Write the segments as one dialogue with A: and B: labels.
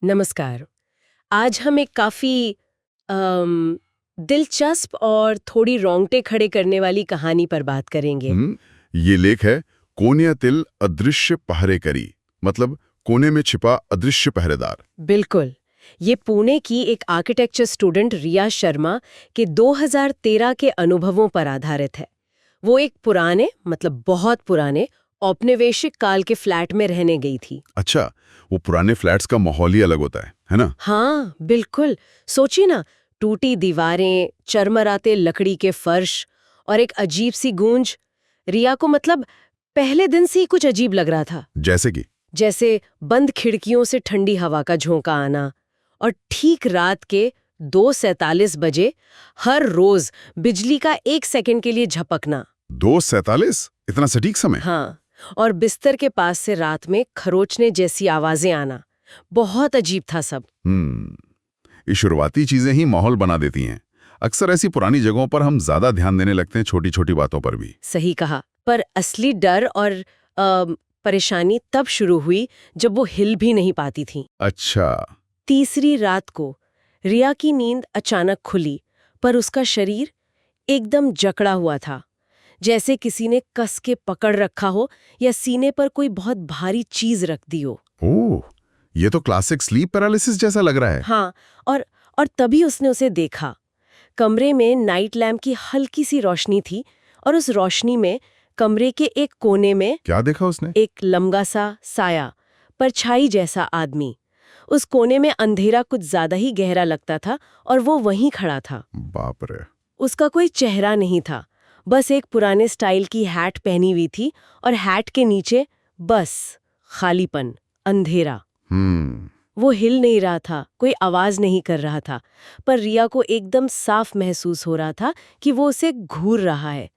A: नमस्कार। आज हम एक काफ़ी दिलचस्प और थोड़ी रोंगटे खड़े करने वाली कहानी पर बात करेंगे।
B: ये लेख है कोनियातिल अदृश्य पहरेकरी, मतलब कोने में छिपा अदृश्य पहरेदार।
A: बिल्कुल। ये पुणे की एक आर्किटेक्चर स्टूडेंट रिया शर्मा के 2013 के अनुभवों पर आधारित है। वो एक पुराने, मतलब बहुत पुराने, औपनिवेशिक काल के फ्लैट में रहने गई थी।
B: अच्छा, वो पुराने फ्लैट्स का माहौल ही अलग होता है ना?
A: हाँ, बिल्कुल। सोचिए ना, टूटी दीवारें, चरमराते लकड़ी के फर्श और एक अजीब सी गूंज। रिया को मतलब पहले दिन से ही कुछ अजीब लग रहा था। जैसे बंद खिड़कियों से ठंडी हवा का झोंका आना और ठीक रात के 2:47 बजे हर रोज बिजली का 1 सेकंड के लिए झपकना।
B: 2:47? इतना सटीक समय?
A: हाँ, और बिस्तर के पास से रात में खरोचने जैसी आवाजें आना। बहुत अजीब था सब।
B: ये शुरुआती चीजें ही माहौल बना देती हैं। अक्सर ऐसी पुरानी जगहों पर हम ज्यादा ध्यान देने लगते हैं, छोटी छोटी बातों पर भी।
A: सही कहा। पर असली डर और परेशानी तब शुरू हुई जब वो हिल भी नहीं पाती थी।
B: अच्छा।
A: तीसरी रात को रिया की नींद अचानक खुली, पर उसका शरीर एकदम जकड़ा हुआ था, जैसे किसी ने कस के पकड़ रखा हो या सीने पर कोई बहुत भारी चीज रख दी हो।
B: ओह, ये तो क्लासिक स्लीप पैरालिसिस जैसा लग रहा है।
A: हाँ, और तभी उसने उसे देखा। कमरे में नाइट लैम्प की हल्की सी रोशनी थी और उस रोशनी में कमरे के एक कोने में
B: क्या देखा उसने?
A: एक लंबा सा साया, परछाई जैसा आदमी। उस कोने में अंधेरा कुछ ज्यादा ही गहरा लगता था और वो वहीं खड़ा था।
B: बाप रे।
A: उसका कोई चेहरा नहीं था, बस एक पुराने स्टाइल की हैट पहनी हुई थी और हैट के नीचे बस खालीपन, अंधेरा। वो हिल नहीं रहा था, कोई आवाज नहीं कर रहा था, पर रिया को एकदम साफ महसूस हो रहा था कि वो उसे घूर रहा है।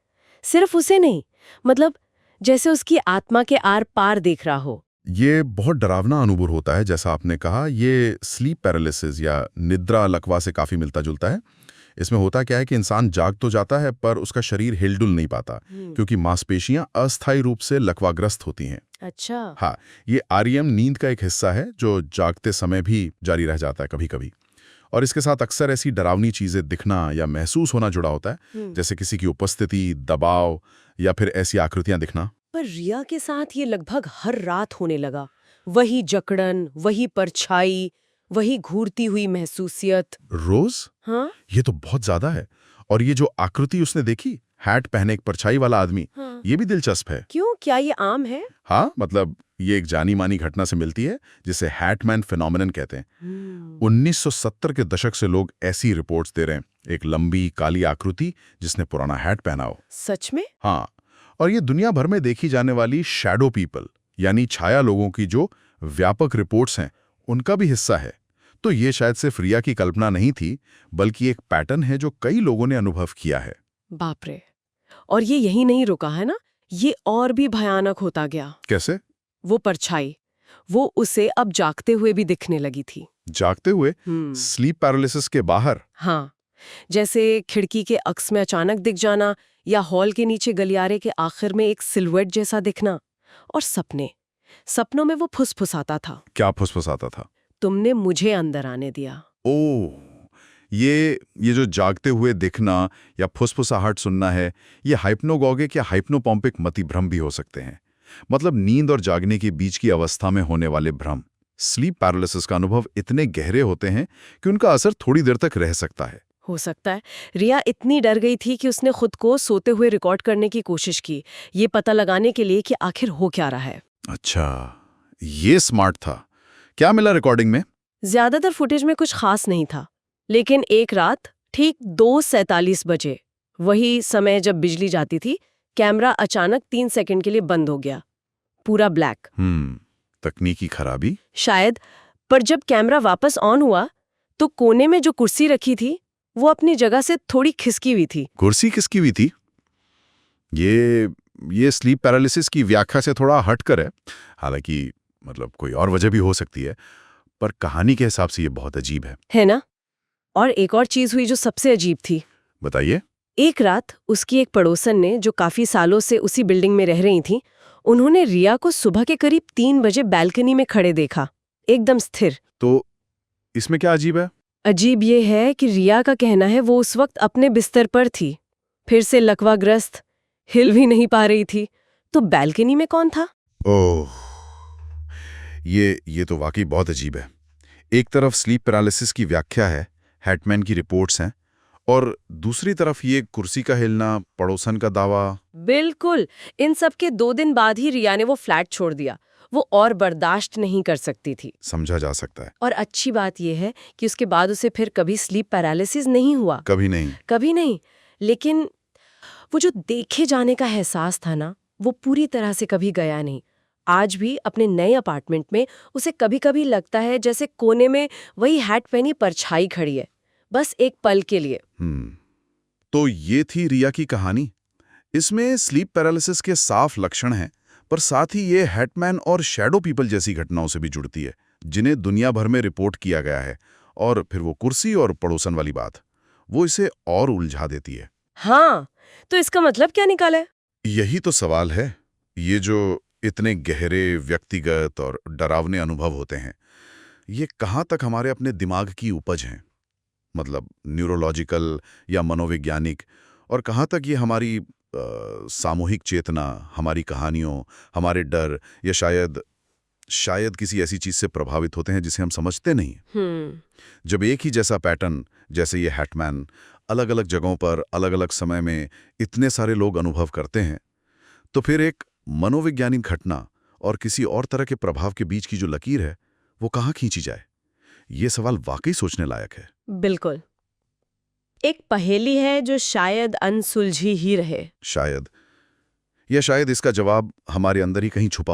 A: सिर्फ उसे नहीं, मतलब जैसे उसकी आत्मा के आर पार देख रहा हो।
B: ये बहुत डरावना अनुभव होता है, जैसा आपने कहा। ये स्लीप पैरालिसिस या निद्रा लकवा से काफी मिलता जुलता है। इसमें होता क्या है कि इंसान जाग तो जाता है, पर उसका शरीर हिलडुल नहीं पाता, क्योंकि मांसपेशियां अस्थायी रूप से लकवाग्रस्त होती हैं।
A: अच्छा।
B: हाँ, ये आरईएम नींद का एक हिस्सा है जो जागते समय भी जारी रह जाता है कभी कभी। और इसके साथ अक्सर ऐसी डरावनी चीजें दिखना या महसूस होना जुड़ा होता है, जैसे किसी की उपस्थिति, दबाव या फिर ऐसी आकृतियां दिखना।
A: पर रिया के साथ ये लगभग हर रात होने लगा। वही जकड़न, वही परछाई, वही घूरती हुई महसूसियत।
B: रोज?
A: हाँ?
B: ये तो बहुत ज्यादा है। और ये जो आकृति उसने देखी, हैट पहने एक परछाई वाला आदमी,
A: हाँ।
B: ये भी दिलचस्प है।
A: क्यों, क्या ये आम है?
B: हाँ, मतलब ये एक जानी मानी घटना से मिलती है, जिसे हैटमैन फिनोमेनन कहते हैं। 1970 के दशक से लोग ऐसी रिपोर्ट्स दे रहे हैं, एक लंबी काली आकृति जिसने पुराना हैट पहना हो।
A: सच में?
B: हाँ, और ये दुनिया भर में देखी जाने वाली शैडो पीपल, यानी छाया लोगों की जो व्यापक रिपोर्ट्स हैं, उनका भी हिस्सा है। तो ये शायद सिर्फ रिया की कल्पना नहीं थी, बल्कि एक पैटर्न है जो कई लोगों ने अनुभव किया है।
A: बाप रे। और ये यही नहीं रुका है ना, ये और भी भयानक होता गया।
B: कैसे?
A: वो परछाई, वो उसे अब जागते हुए भी दिखने लगी थी।
B: जागते हुए? स्लीप पैरालिसिस के बाहर?
A: हाँ, जैसे खिड़की के अक्स में अचानक दिख जाना या हॉल के नीचे गलियारे के आखिर में एक सिलुएट जैसा दिखना। और सपनों में वो फुसफुसाता था।
B: क्या फुसफुसाता था?
A: तुमने मुझे अंदर आने दिया।
B: ओह, ये जो जागते हुए दिखना या फुसफुसाहट सुनना है, ये हाइप्नोगॉगिक या हाइप्नोपॉम्पिक मतिभ्रम भी हो सकते हैं। मतलब नींद और जागने के बीच की अवस्था में होने वाले भ्रम। स्लीप पैरालिसिस का अनुभव इतने गहरे होते हैं कि उनका असर थोड़ी देर तक रह सकता है।
A: हो सकता है। रिया इतनी डर गई थी कि उसने खुद को सोते हुए रिकॉर्ड करने की कोशिश की, ये पता लगाने के लिए कि आखिर हो क्या रहा है।
B: अच्छा, ये स्मार्ट था। क्या मिला रिकॉर्डिंग में?
A: ज्यादातर फुटेज में कुछ खास नहीं था, लेकिन एक रात ठीक 2:47 बजे, वही समय जब बिजली जाती थी, कैमरा अचानक 3 सेकंड के लिए बंद हो गया। पूरा ब्लैक।
B: तकनीकी खराबी
A: शायद। पर जब कैमरा वापस ऑन हुआ तो कोने में जो कुर्सी रखी थी वो अपनी जगह से थोड़ी खिसकी हुई थी।
B: कुर्सी खिसकी हुई थी? ये स्लीप पैरालिसिस की व्याख्या से थोड़ा हटकर है। हालांकि मतलब कोई और वजह भी हो सकती है, पर कहानी के हिसाब से ये बहुत अजीब है
A: ना? और एक और चीज हुई जो सबसे अजीब थी।
B: बताइए।
A: एक रात उसकी एक पड़ोसन ने, जो काफी सालों से उसी बिल्डिंग में रह रही थी, उन्होंने रिया को सुबह के करीब 3 बजे बालकनी में खड़े देखा, एकदम स्थिर।
B: तो इसमें क्या अजीब है?
A: अजीब ये है कि रिया का कहना है वो उस वक्त अपने बिस्तर पर थी, फिर से लकवाग्रस्त, हिल भी नहीं पा रही थी, तो बैल्कनी में कौन था?
B: ओह, ये तो वाकई बहुत अजीब है। एक तरफ स्लीप पैरालिसिस की व्याख्या है, हैटमैन की रिपोर्ट्स हैं, और दूसरी तरफ ये कुर्सी का हिलना, पड़ोसन का दावा।
A: बिल्कुल। इन सब के 2 दिन बाद ही रिया ने वो फ्लैट छोड़ दिया। वो और बर्दाश्त नहीं कर सकती थी।
B: समझा जा सकता है।
A: और अच्छी बात यह है कि उसके बाद उसे फिर कभी स्लीप पैरालिसिस नहीं हुआ।
B: कभी नहीं।
A: कभी नहीं। लेकिन वो जो देखे जाने का एहसास था ना, वो पूरी तरह से कभी गया नहीं। आज भी अपने नए अपार्टमेंट में उसे कभी-कभी लगता है जैसे कोने में वही हैट पहनी परछाई खड़ी है, बस एक पल के लिए।
B: तो ये थी रिया की कहानी। इसमें स्लीप पैरालिसिस के साफ लक्षण हैं, पर साथ ही ये हैटमैन और शैडो पीपल जैसी घटनाओं से भी जुड़ती है, जिन्हें दुनिया भर में रिपोर्ट किया गया है। और फिर वो कुर्सी और पड़ोसन वाली बात, वो इसे और उलझा देती है।
A: हाँ, तो इसका मतलब क्या निकाला है?
B: यही तो सवाल है। ये जो इतने गहरे, व्यक्तिगत और डरावने अनुभव होते हैं, ये कहाँ तक हमारे अपने दिमाग की उपज हैं, मतलब न्यूरोलॉजिकल या मनोवैज्ञानिक, और कहाँ तक ये हमारी सामूहिक चेतना, हमारी कहानियों, हमारे डर, या शायद किसी ऐसी चीज से प्रभावित होते हैं जिसे हम समझते नहीं। जब एक ही जैसा पैटर्न, जैसे ये हैटमैन, अलग अलग जगहों पर अलग अलग समय में इतने सारे लोग अनुभव करते हैं, तो फिर एक मनोवैज्ञानिक घटना और किसी और तरह के प्रभाव के बीच की जो लकीर है, वो कहाँ खींची जाए? ये सवाल वाकई सोचने लायक है।
A: बिल्कुल। एक पहेली है जो शायद अनसुलझी ही रहे।
B: शायद इसका जवाब हमारे अंदर ही कहीं छुपा